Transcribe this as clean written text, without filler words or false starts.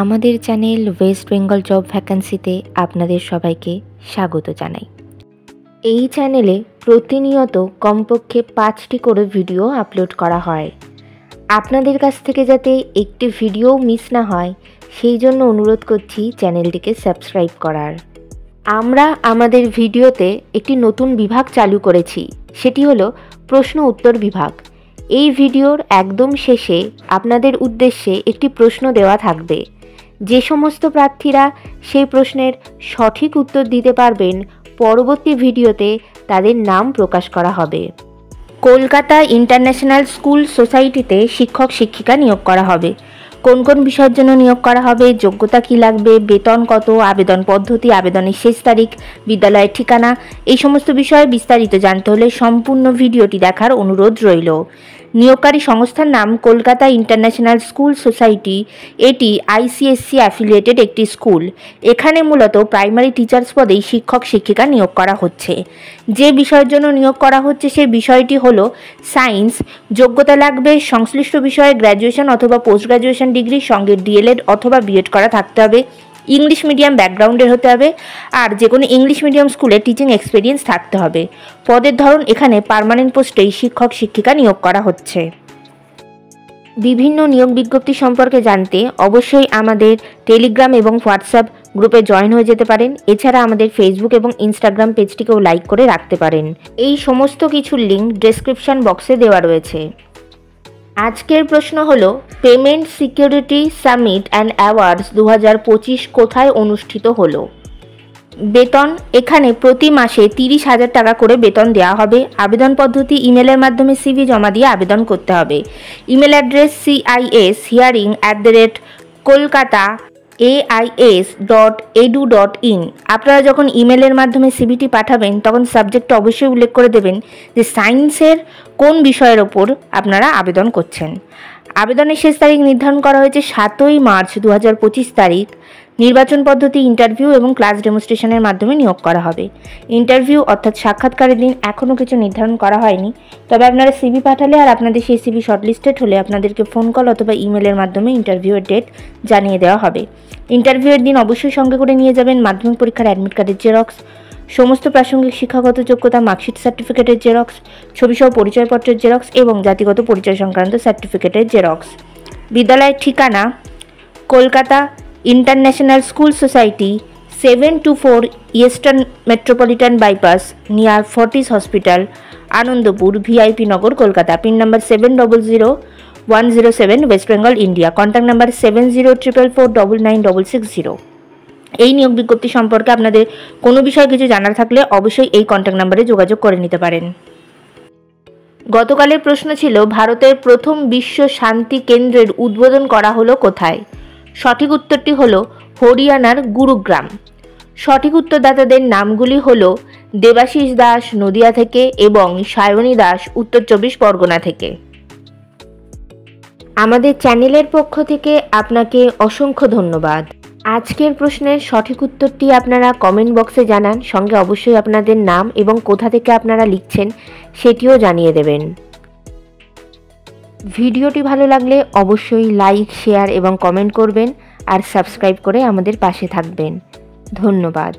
আমাদের channel West Bengal job ভ্যাকান্সিতে আপনাদের সবাইকে স্বাগত জানাই। এই চ্যানেলে প্রতিনিয়ত কমপক্ষে 5টি করে ভিডিও আপলোড করা হয়। আপনাদের কাছ থেকে যাতে একটি ভিডিও মিস না হয় সেই জন্য অনুরোধ করছি চ্যানেলটিকে সাবস্ক্রাইব করার। আমরা আমাদের ভিডিওতে একটি নতুন বিভাগ চালু করেছি, সেটি হলো প্রশ্ন উত্তর বিভাগ। এই ভিডিওর একদম শেষে আপনাদের উদ্দেশ্যে একটি প্রশ্ন দেওয়া থাকবে। যে সমস্ত প্রার্থীরা সেই প্রশ্নের সঠিক উত্তর দিতে পারবেন পরবর্তী ভিডিওতে তাদের নাম প্রকাশ করা হবে। কলকাতা ইন্টারন্যাশনাল স্কুল সোসাইটিতে শিক্ষক শিক্ষিকা নিয়োগ করা হবে। কোন কোন বিষয়ের জন্য নিয়োগ করা হবে, যোগ্যতা কী লাগবে, বেতন কত, আবেদন পদ্ধতি, আবেদনের শেষ তারিখ, বিদ্যালয়ের ঠিকানা, এই সমস্ত বিষয়ে বিস্তারিত জানতে হলে সম্পূর্ণ ভিডিওটি দেখার অনুরোধ রইল। নিয়োগকারী সংস্থার নাম কলকাতা ইন্টারন্যাশনাল স্কুল সোসাইটি। এটি ICSE অ্যাফিলিয়েটেড একটি স্কুল। এখানে মূলত প্রাইমারি টিচার্স পদেই শিক্ষক শিক্ষিকা নিয়োগ করা হচ্ছে। যে বিষয়ের জন্য নিয়োগ করা হচ্ছে সেই বিষয়টি হলো সায়েন্স। যোগ্যতা লাগবে সংশ্লিষ্ট বিষয়ে গ্র্যাজুয়েশন অথবা পোস্ট গ্র্যাজুয়েশন ডিগ্রি, সঙ্গে DLED অথবা BEd করা থাকতে হবে। ইংলিশ মিডিয়াম ব্যাকগ্রাউন্ডের হতে হবে, আর যে কোনো ইংলিশ মিডিয়াম স্কুলে টিচিং এক্সপিরিয়েন্স থাকতে হবে। পদের ধরন এখানে পার্মানেন্ট পোস্টেই শিক্ষক শিক্ষিকা নিয়োগ করা হচ্ছে। বিভিন্ন নিয়োগ বিজ্ঞপ্তি সম্পর্কে জানতে অবশ্যই আমাদের টেলিগ্রাম এবং হোয়াটসঅ্যাপ গ্রুপে জয়েন হয়ে যেতে পারেন। এছাড়া আমাদের ফেসবুক এবং ইনস্টাগ্রাম পেজটিকেও লাইক করে রাখতে পারেন। এই সমস্ত কিছুর লিঙ্ক ডেসক্রিপশন বক্সে দেওয়া রয়েছে। আজকের প্রশ্ন হলো, payment security summit and awards 2025 কোথায় অনুষ্ঠিত হলো? বেতন এখানে প্রতি মাসে 30,000 টাকা করে বেতন দেওয়া হবে। আবেদন পদ্ধতি ইমেলের মাধ্যমে CV জমা দিয়ে আবেদন করতে হবে। Email address cis@kolkata.ais.edu.in। আপনারা যখন ইমেলের মাধ্যমে CVটি পাঠাবেন তখন সাবজেক্টে অবশ্যই উল্লেখ করে দেবেন যে সায়েন্সের কোন বিষয়ের ওপর আপনারা আবেদন করছেন। আবেদনের শেষ তারিখ নির্ধারণ করা হয়েছে 7ই মার্চ 2025 তারিখ। নির্বাচন পদ্ধতি ইন্টারভিউ এবং ক্লাস ডেমনস্ট্রেশনের মাধ্যমে নিয়োগ করা হবে। ইন্টারভিউ অর্থাৎ সাক্ষাৎকারের দিন এখনও কিছু নির্ধারণ করা হয়নি, তবে আপনারা CV পাঠালে আর আপনাদের সেই CV শর্টলিস্টেড হলে আপনাদেরকে ফোন কল অথবা ইমেলের মাধ্যমে ইন্টারভিউয়ের ডেট জানিয়ে দেওয়া হবে। ইন্টারভিউয়ের দিন অবশ্যই সঙ্গে করে নিয়ে যাবেন মাধ্যমিক পরীক্ষার অ্যাডমিট কার্ডের জেরক্স, সমস্ত প্রাসঙ্গিক শিক্ষাগত যোগ্যতা মার্কশিট সার্টিফিকেটের জেরক্স, ছবিসহ পরিচয়পত্রের জেরক্স এবং জাতিগত পরিচয় সংক্রান্ত সার্টিফিকেটের জেরক্স। বিদ্যালয়ের ঠিকানা Kolkata International School Society, 724 Eastern Metropolitan Bypass, near Fortis Hospital, Anandapur, VIP Nagar, Kolkata. Pin number 700107, West Bengal, India. Contact number 7044499660। এই নিয়োগ বিজ্ঞপ্তি সম্পর্কে আপনাদের কোনো বিষয়ে কিছু জানার থাকলে অবশ্যই এই কন্ট্যাক্ট নাম্বারে যোগাযোগ করে নিতে পারেন। গতকালের প্রশ্ন ছিল, ভারতের প্রথম বিশ্ব শান্তি কেন্দ্রের উদ্বোধন করা হলো কোথায়? সঠিক উত্তরটি হলো হরিয়ানার গুরুগ্রাম। সঠিক উত্তরদাতাদের নামগুলি হলো দেবাশিস দাস নদিয়া থেকে এবং সায়নী দাস উত্তর 24 পরগনা থেকে। আমাদের চ্যানেলের পক্ষ থেকে আপনাকে অসংখ্য ধন্যবাদ। আজকের প্রশ্নের সঠিক উত্তরটি আপনারা কমেন্ট বক্সে জানান, সঙ্গে অবশ্যই আপনাদের নাম এবং কোথা থেকে আপনারা লিখছেন সেটিও জানিয়ে দেবেন। ভিডিওটি ভালো লাগলে অবশ্যই লাইক, শেয়ার এবং কমেন্ট করবেন আর সাবস্ক্রাইব করে আমাদের পাশে থাকবেন। ধন্যবাদ।